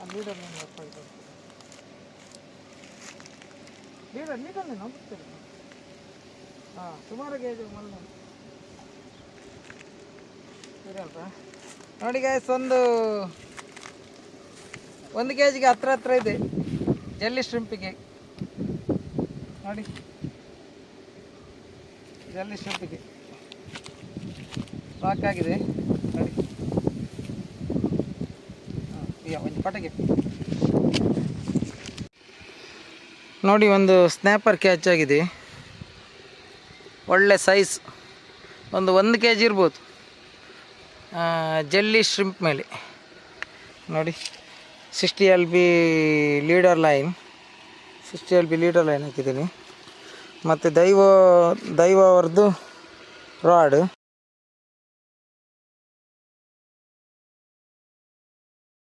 leader leader leader ನಂಬಿಸ್ತೀರಿ ಹಾಂ ಸುಮಾರು gauge ಮಲ್ಲ ಸರಿ ಅಲ್ವಾ ನೋಡಿ ಗಾಯ್ಸ್ ಒಂದು ಕೆ ಜಿಗೆ ಹತ್ರ ಇದೆ ಜಲ್ಲಿ ಶ್ರಿಂಪಿಗೆ ನೋಡಿ ಜಲ್ಲಿ ಶ್ರಿಂಪಿಗೆ ಸಾಕಾಗಿದೆ ನೋಡಿ ಒಂದು ಪಟಕೆ ನೋಡಿ ಒಂದು ಸ್ನ್ಯಾಪರ್ ಕ್ಯಾಚ್ ಆಗಿದೆ ಒಳ್ಳೆ ಸೈಜ್ ಒಂದು ಕೆ ಜಿ ಇರ್ಬೋದು ಜಲ್ಲಿ ಶ್ರಿಂಪ್ ಮೇಲೆ ನೋಡಿ 60 LB ಲೀಡರ್ ಲೈನ್ ಹಾಕಿದ್ದೀನಿ ಮತ್ತು ದೈವ ಅವ್ರದ್ದು ರಾಡ್